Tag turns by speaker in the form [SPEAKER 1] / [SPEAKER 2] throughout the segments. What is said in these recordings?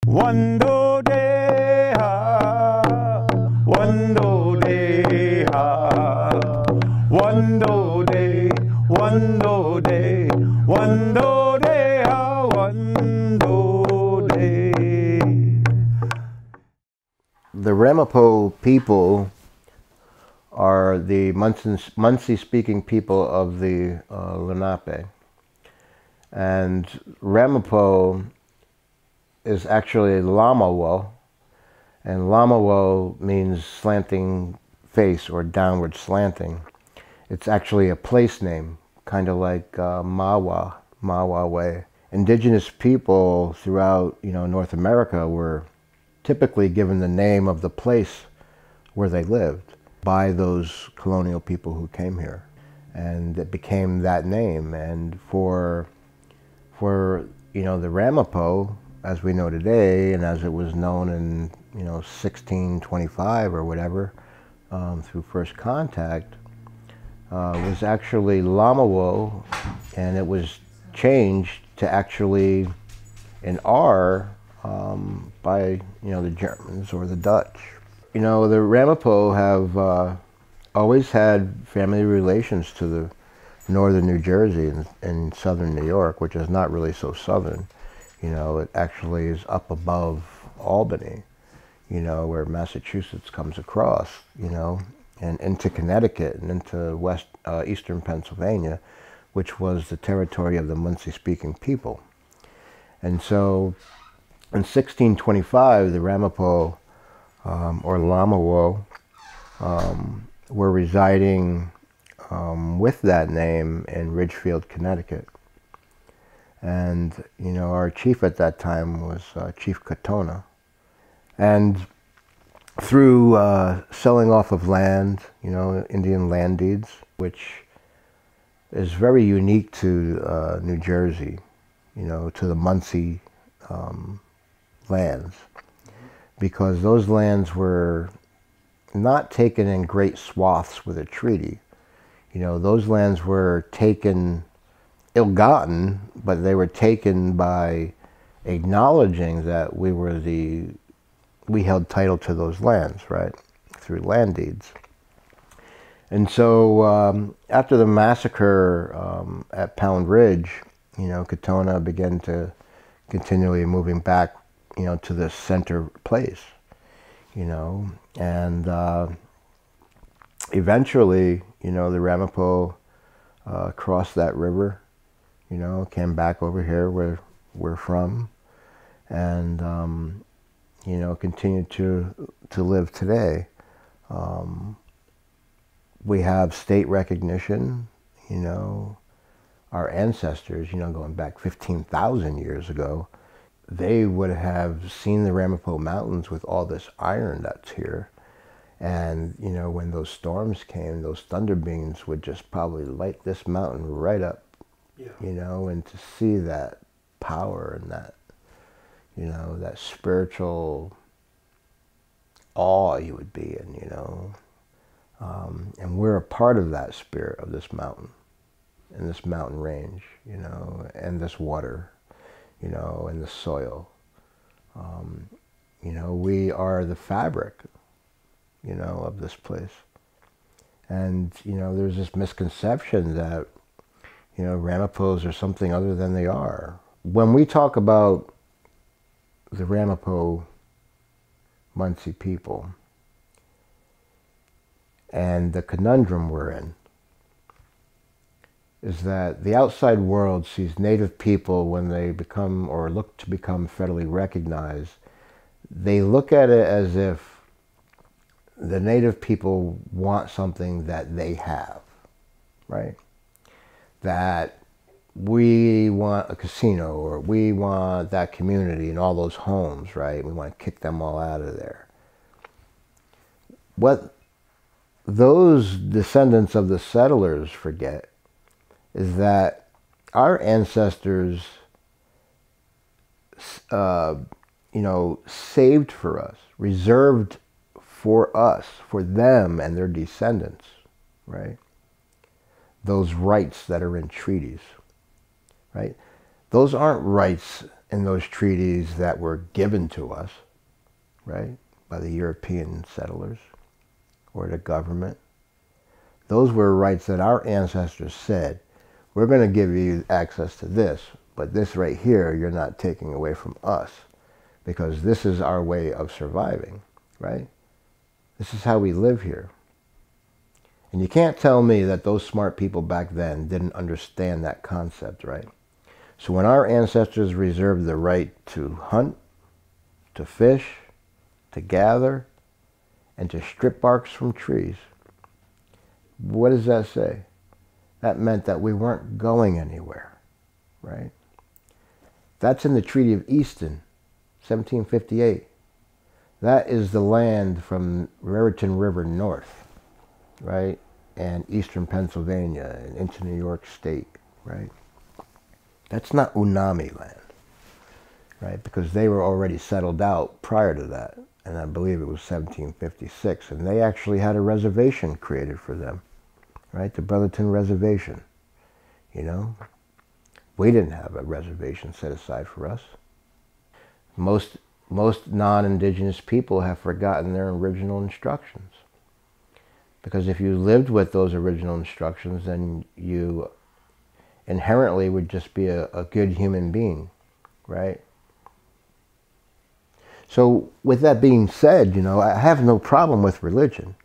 [SPEAKER 1] Wando de ha, wando de ha, wando de, wando de, wando de ha, wando de.
[SPEAKER 2] The Ramapough people are the Munsee-speaking people of the Lenape. And Ramapough is actually Ramapough, and Ramapough means slanting face or downward slanting. It's actually a place name, kind of like Mawa Way. Indigenous people throughout, North America were typically given the name of the place where they lived by those colonial people who came here, and it became that name. And for the Ramapough, as we know today, and as it was known in 1625 or whatever, through first contact, was actually Ramapough, and it was changed to actually an R by the Germans or the Dutch. The Ramapough have always had family relations to the northern New Jersey and southern New York, which is not really so southern. It actually is up above Albany, where Massachusetts comes across, and into Connecticut and into eastern Pennsylvania, which was the territory of the Munsee-speaking people. And so in 1625, the Ramapough, or Ramapough, were residing with that name in Ridgefield, Connecticut. And, our chief at that time was Chief Katona. And through selling off of land, Indian land deeds, which is very unique to New Jersey, to the Munsee lands, because those lands were not taken in great swaths with a treaty. Those lands were taken, ill-gotten, but they were taken by acknowledging that we held title to those lands, right, through land deeds. And so after the massacre at Pound Ridge, Katona began to continually moving back, to the center place, and eventually, the Ramapough crossed that river, came back over here where we're from, and, continued to live today. We have state recognition, our ancestors, going back 15,000 years ago, they would have seen the Ramapough Mountains with all this iron that's here. And, when those storms came, those thunder beams would just probably light this mountain right up, yeah. And to see that power and that, that spiritual awe you would be in, and we're a part of that spirit of this mountain, and this mountain range, and this water, and the soil. We are the fabric, of this place. And, there's this misconception that, Ramapoughs are something other than they are. When we talk about the Ramapough Munsee people and the conundrum we're in, is that the outside world sees Native people, when they become or look to become federally recognized, they look at it as if the Native people want something that they have, right? That we want a casino, or we want that community and all those homes, right? We want to kick them all out of there. What those descendants of the settlers forget is that our ancestors, saved for us, reserved for us, for them and their descendants, right? Those rights that are in treaties, right? Those aren't rights in those treaties that were given to us, right, by the European settlers or the government. Those were rights that our ancestors said, we're going to give you access to this, but this right here you're not taking away from us, because this is our way of surviving, right? This is how we live here. And you can't tell me that those smart people back then didn't understand that concept, right? So when our ancestors reserved the right to hunt, to fish, to gather, and to strip barks from trees, what does that say? That meant that we weren't going anywhere, right? That's in the Treaty of Easton, 1758. That is the land from Raritan River north, right? And eastern Pennsylvania and into New York State, right? That's not Unami land, right? Because they were already settled out prior to that. And I believe it was 1756. And they actually had a reservation created for them, right? The Brotherton Reservation, you know? We didn't have a reservation set aside for us. Most non-indigenous people have forgotten their original instructions. Because if you lived with those original instructions, then you inherently would just be a good human being, right? So with that being said, you know, I have no problem with religion.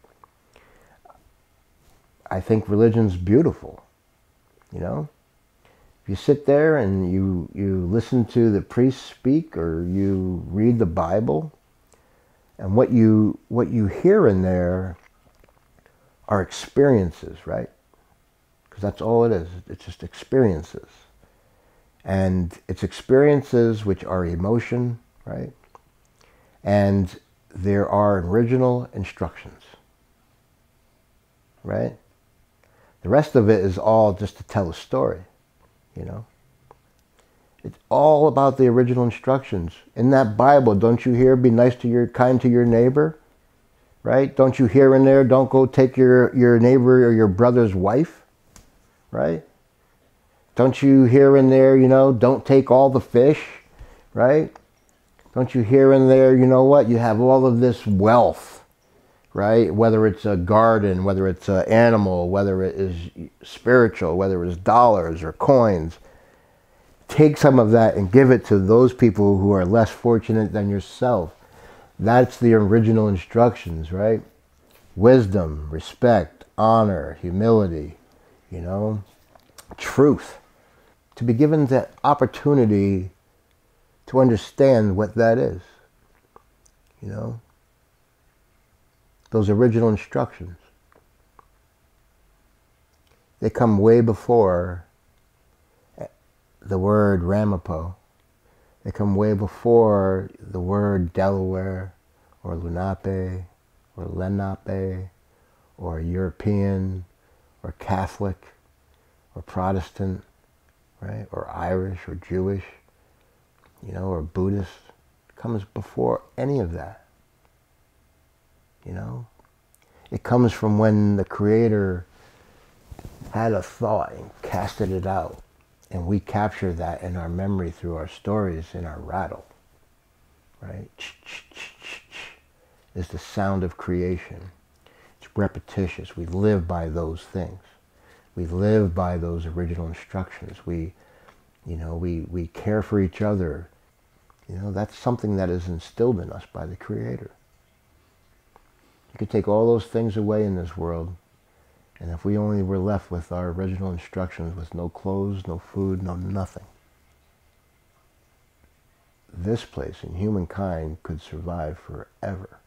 [SPEAKER 2] I think religion's beautiful, you know? If you sit there and you listen to the priest speak, or you read the Bible, and what you hear in there are experiences, right? Because that's all it is. It's just experiences. And it's experiences which are emotion, right? And there are original instructions, right? The rest of it is all just to tell a story, you know? It's all about the original instructions. In that Bible, don't you hear, be nice to your, kind to your neighbor, right? Don't you hear in there, don't go take your neighbor or your brother's wife, right? Don't you hear in there, you know, don't take all the fish, right? Don't you hear in there, you know what, you have all of this wealth, right? Whether it's a garden, whether it's an animal, whether it is spiritual, whether it's dollars or coins. Take some of that and give it to those people who are less fortunate than yourself. That's the original instructions, right? Wisdom, respect, honor, humility, you know, truth. To be given the opportunity to understand what that is, you know, those original instructions. They come way before the word Ramapough. They come way before the word Delaware or Lenape or Lenape or European or Catholic or Protestant, right? Or Irish or Jewish, you know, or Buddhist. It comes before any of that, you know? It comes from when the Creator had a thought and casted it out. And we capture that in our memory through our stories in our rattle, right? Is the sound of creation. It's repetitious. We live by those things. We live by those original instructions. We care for each other. You know, that's something that is instilled in us by the Creator. You could take all those things away in this world, and if we only were left with our original instructions, with no clothes, no food, no nothing, this place and humankind could survive forever,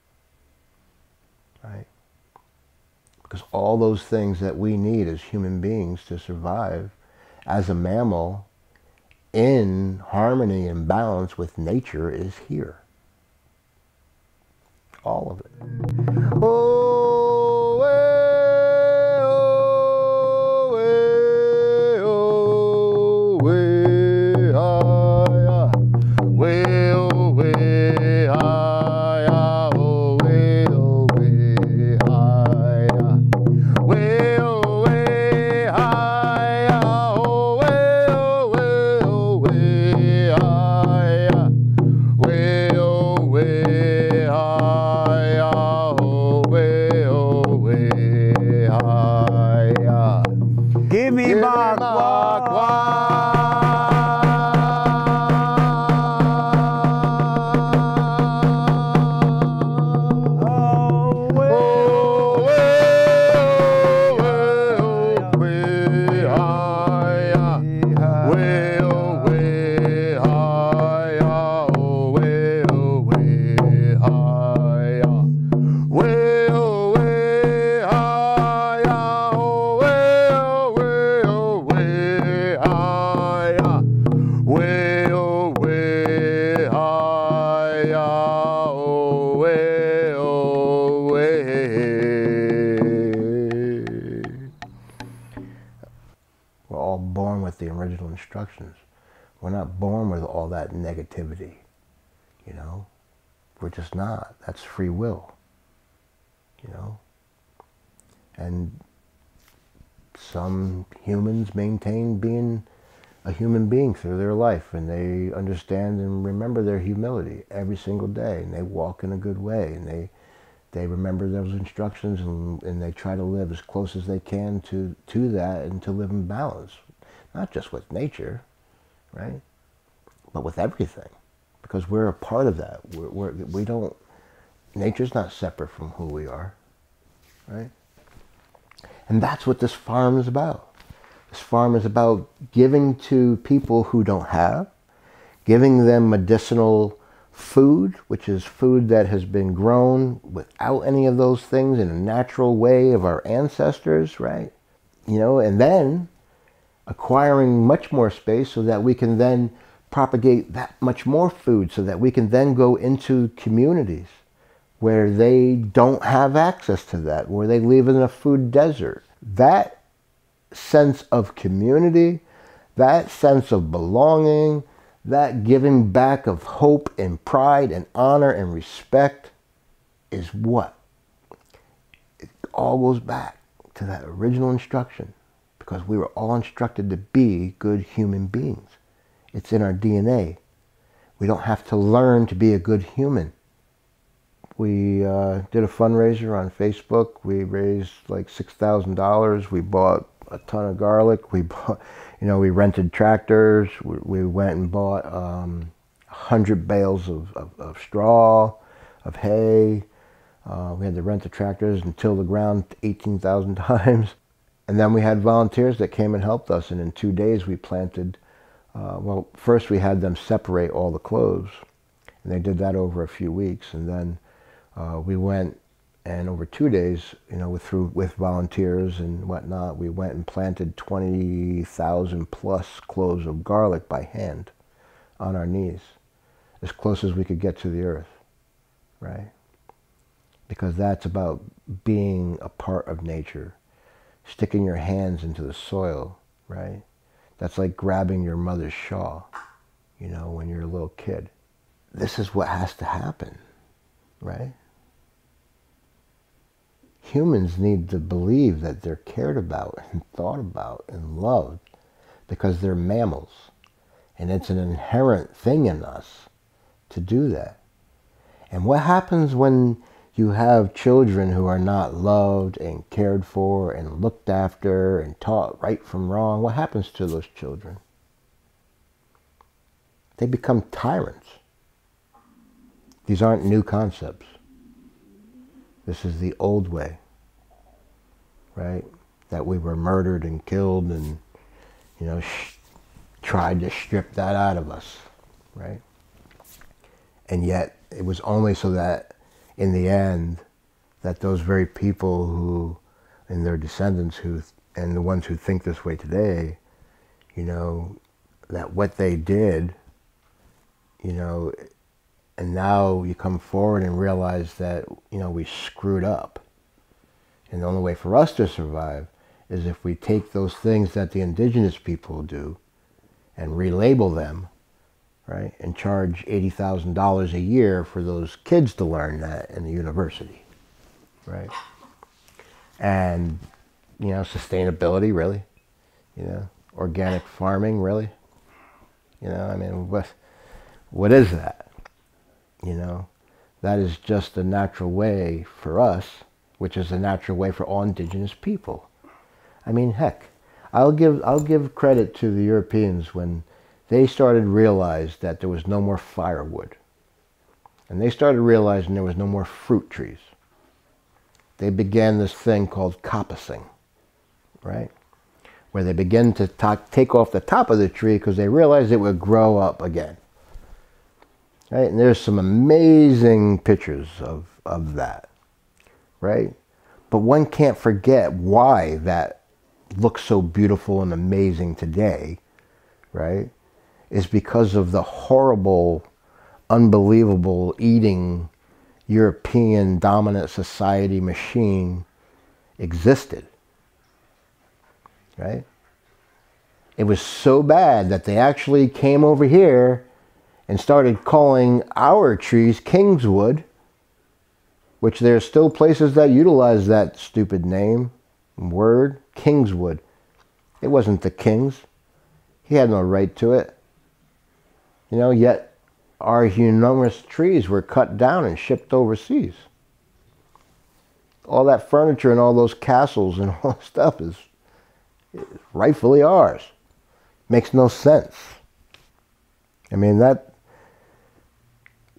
[SPEAKER 2] right? Because all those things that we need as human beings to survive as a mammal in harmony and balance with nature is here. All of it. Oh, instructions. We're not born with all that negativity, you know. We're just not. That's free will, you know. And some humans maintain being a human being through their life, and they understand and remember their humility every single day, and they walk in a good way, and they remember those instructions, and they try to live as close as they can to that, and to live in balance, not just with nature, right, but with everything, because we're a part of that. We don't, nature's not separate from who we are, right? And that's what this farm is about. This farm is about giving to people who don't have, giving them medicinal food, which is food that has been grown without any of those things in a natural way of our ancestors, right? You know, and then acquiring much more space so that we can then propagate that much more food, so that we can then go into communities where they don't have access to that, where they live in a food desert. That sense of community, that sense of belonging, that giving back of hope and pride and honor and respect is what? It all goes back to that original instruction, because we were all instructed to be good human beings. It's in our DNA. We don't have to learn to be a good human. We did a fundraiser on Facebook. We raised like $6,000. We bought a ton of garlic. We bought, you know, we rented tractors. We went and bought 100 bales of straw, of hay. We had to rent the tractors and till the ground 18,000 times. And then we had volunteers that came and helped us. And in 2 days we planted, well, first we had them separate all the cloves. And they did that over a few weeks. And then we went, and over 2 days, you know, with volunteers and whatnot, we went and planted 20,000 plus cloves of garlic by hand on our knees, as close as we could get to the earth, right? Because that's about being a part of nature, sticking your hands into the soil, right? That's like grabbing your mother's shawl, you know, when you're a little kid. This is what has to happen, right? Humans need to believe that they're cared about and thought about and loved, because they're mammals. And it's an inherent thing in us to do that. And what happens when you have children who are not loved and cared for and looked after and taught right from wrong? What happens to those children? They become tyrants. These aren't new concepts. This is the old way, right? That we were murdered and killed and, you know, tried to strip that out of us, right? And yet it was only so that in the end that those very people who, and their descendants who, and the ones who think this way today, you know, that what they did, you know, and now you come forward and realize that, you know, we screwed up. And the only way for us to survive is if we take those things that the indigenous people do and relabel them, right? And charge $80,000 a year for those kids to learn that in the university, right? And, you know, sustainability, really? You know, organic farming, really? You know, I mean, what is that? You know, that is just a natural way for us, which is a natural way for all indigenous people. I mean, heck, I'll give credit to the Europeans when they started to realize that there was no more firewood. And they started realizing there was no more fruit trees. They began this thing called coppicing, right? Where they began to take off the top of the tree because they realized it would grow up again. Right? And there's some amazing pictures of that, right? But one can't forget why that looks so beautiful and amazing today, right? Is because of the horrible, unbelievable eating European dominant society machine existed, right? It was so bad that they actually came over here and started calling our trees Kingswood, which there are still places that utilize that stupid name, word, Kingswood. It wasn't the king's. He had no right to it. You know, yet our enormous trees were cut down and shipped overseas. All that furniture and all those castles and all that stuff is rightfully ours. Makes no sense. I mean, that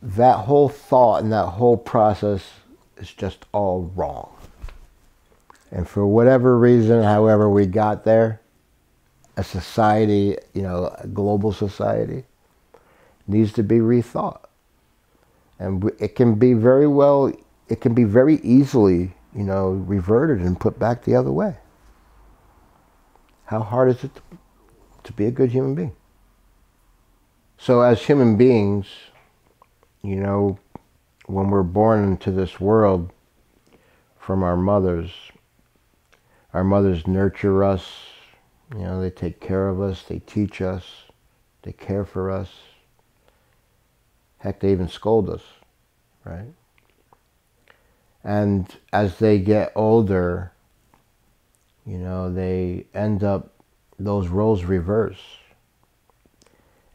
[SPEAKER 2] whole thought and that whole process is just all wrong. And for whatever reason, however we got there, a society, you know, a global society, needs to be rethought. And it can be very well, it can be very easily, you know, reverted and put back the other way. How hard is it to be a good human being? So as human beings, you know, when we're born into this world from our mothers nurture us, you know, they take care of us, they teach us, they care for us. Heck, they even scold us, right? And as they get older, you know, they end up, those roles reverse.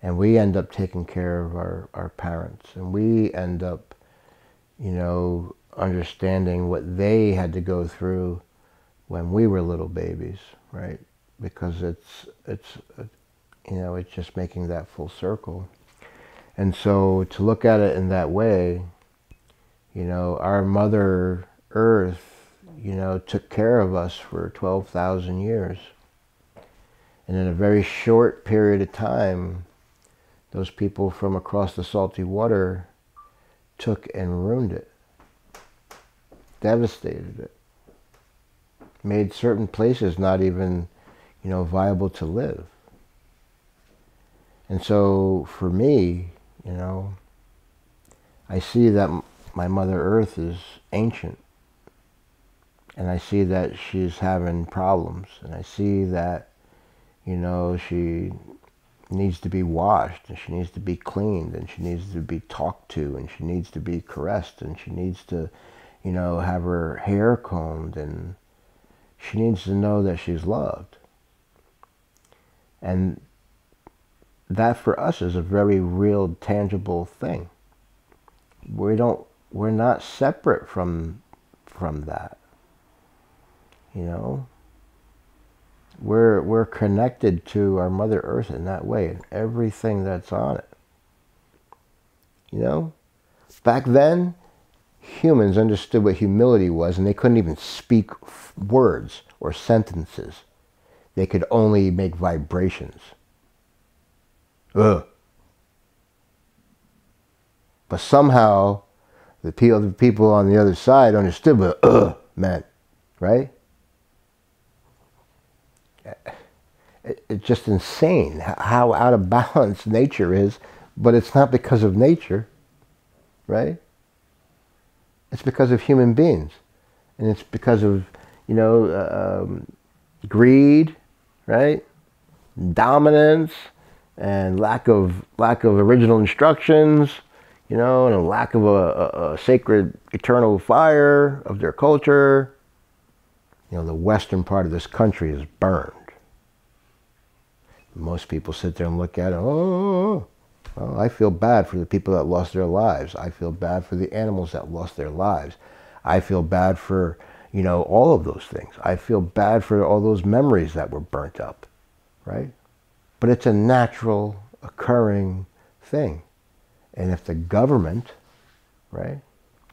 [SPEAKER 2] And we end up taking care of our parents. And we end up, you know, understanding what they had to go through when we were little babies, right? Because it's you know, it's just making that full circle. And so to look at it in that way, you know, our Mother Earth, you know, took care of us for 12,000 years. And in a very short period of time, those people from across the salty water took and ruined it, devastated it, made certain places not even, you know, viable to live. And so for me, you know, I see that my Mother Earth is ancient. And I see that she's having problems. And I see that, you know, she needs to be washed, and she needs to be cleaned, and she needs to be talked to, and she needs to be caressed, and she needs to, you know, have her hair combed, and she needs to know that she's loved. And that for us is a very real, tangible thing. We're not separate from that. You know? We're connected to our Mother Earth in that way, and everything that's on it. You know? Back then, humans understood what humility was, and they couldn't even speak words or sentences. They could only make vibrations. Ugh. But somehow, the people on the other side understood what meant, right? It's just insane how out of balance nature is, but it's not because of nature, right? It's because of human beings. And it's because of, you know, greed, right? Dominance, and lack of original instructions, you know, and a lack of a sacred eternal fire of their culture. You know, the western part of this country is burned. Most people sit there and look at it, oh, well, I feel bad for the people that lost their lives. I feel bad for the animals that lost their lives. I feel bad for, you know, all of those things. I feel bad for all those memories that were burnt up, right? But it's a natural occurring thing. And if the government, right,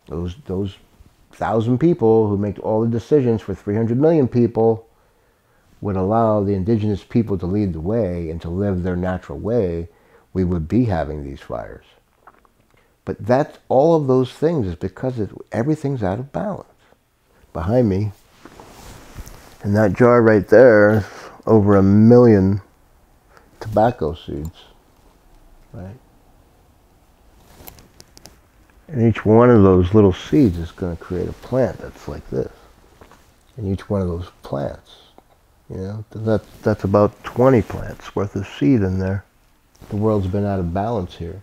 [SPEAKER 2] those 1,000 people who make all the decisions for 300 million people would allow the indigenous people to lead the way and to live their natural way, we would be having these fires. But that's all of those things is because everything's out of balance. Behind me, in that jar right there, over 1 million tobacco seeds, right? And each one of those little seeds is going to create a plant that's like this. And each one of those plants You know, that's about 20 plants worth of seed in there. The world's been out of balance here,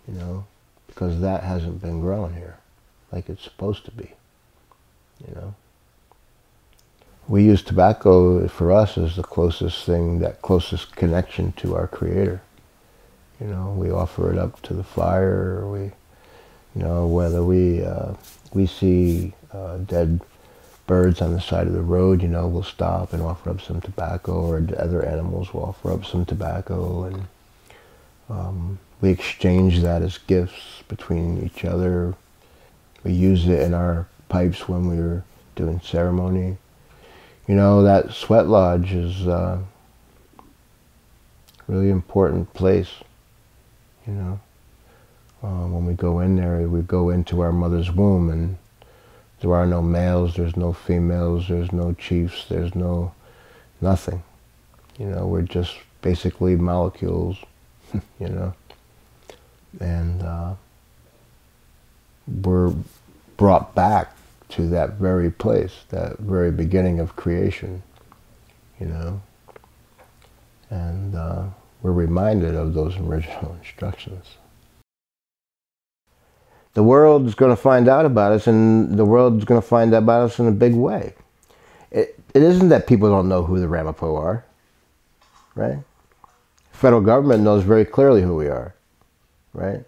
[SPEAKER 2] you know, because that hasn't been growing here like it's supposed to be, you know. We use tobacco for us as the closest thing, that closest connection to our Creator. You know, we offer it up to the fire, or we, you know, whether we see dead birds on the side of the road, you know, we'll stop and offer up some tobacco, or other animals will offer up some tobacco, and we exchange that as gifts between each other. We use it in our pipes when we were doing ceremony. You know, that sweat lodge is a really important place, you know. When we go in there, we go into our mother's womb, and there are no males, there's no females, there's no chiefs, there's no nothing. You know, we're just basically molecules, you know. And we're brought back to that very place, that very beginning of creation, you know. And we're reminded of those original instructions. The world's going to find out about us, and the world's going to find out about us in a big way. It isn't that people don't know who the Ramapough are, right? The federal government knows very clearly who we are, right?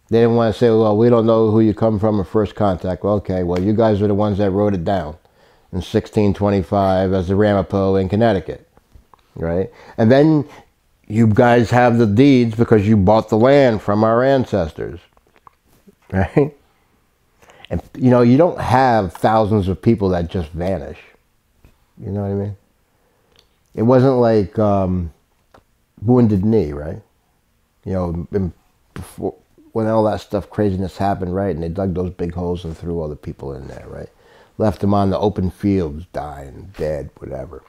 [SPEAKER 2] They didn't want to say, well, we don't know who you come from or first contact. Well, okay, well, you guys are the ones that wrote it down in 1625 as the Ramapough in Connecticut, right? And then you guys have the deeds because you bought the land from our ancestors, right? And, you know, you don't have thousands of people that just vanish. You know what I mean? It wasn't like Wounded Knee, right? You know, before, when all that stuff, craziness happened, right? And they dug those big holes and threw all the people in there, right? Left them on the open fields, dying, dead, whatever.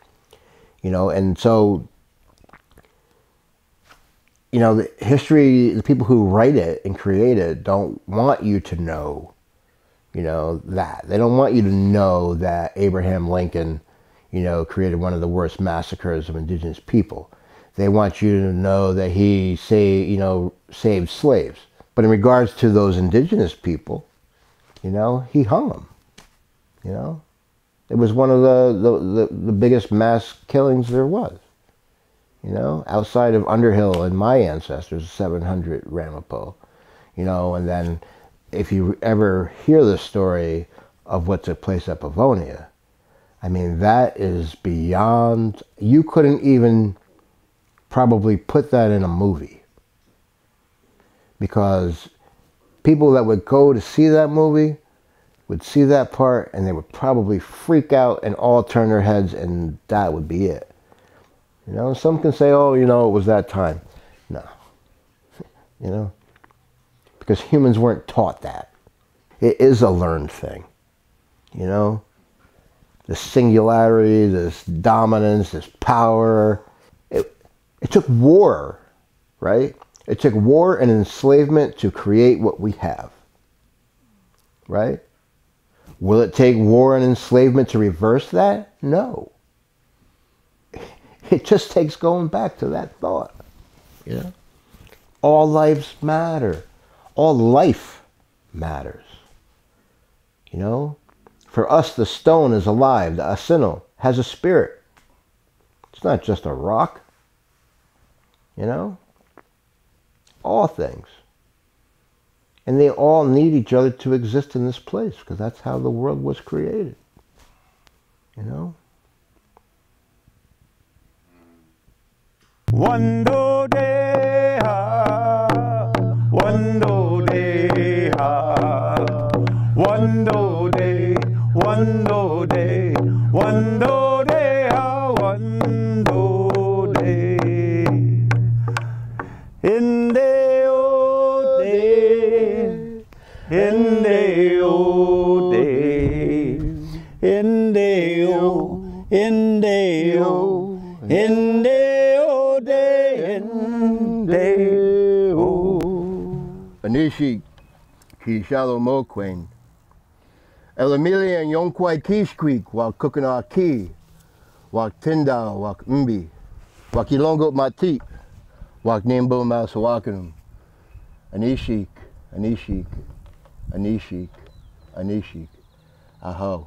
[SPEAKER 2] You know, and so, you know, the history, the people who write it and create it don't want you to know, you know, that. They don't want you to know that Abraham Lincoln, you know, created one of the worst massacres of indigenous people. They want you to know that he saved slaves. But in regards to those indigenous people, you know, he hung them. You know, it was one of the biggest mass killings there was. You know, outside of Underhill and my ancestors, 700 Ramapough. You know, and then if you ever hear the story of what took place at Pavonia, I mean, that is beyond, you couldn't even probably put that in a movie. Because people that would go to see that movie would see that part and they would probably freak out and all turn their heads, and that would be it. You know, some can say, oh, you know, it was that time. No. You know, because humans weren't taught that. It is a learned thing. You know, the singularity, this dominance, this power. It took war, right? It took war and enslavement to create what we have, right? Will it take war and enslavement to reverse that? No. It just takes going back to that thought, you know? All lives matter. All life matters, you know? For us, the stone is alive. The asino has a spirit. It's not just a rock, you know? All things. And they all need each other to exist in this place, because that's how the world was created. You know?
[SPEAKER 1] Wando deha, wando deha, wando de, wando de, wando deha, wando de. Indeo de, indeo de, indeo, indeo, indeo de, indeo.
[SPEAKER 2] Anishi ki shalo moquain. El Emilia and Yonkwai Kishqueak while cooking our key.
[SPEAKER 3] Wak Tindal, Wak Mbi, Wak Ilongo Matit, Wak Nimbo Masawakanum, Anishik, Anishik, Anishik, Anishik, Aho.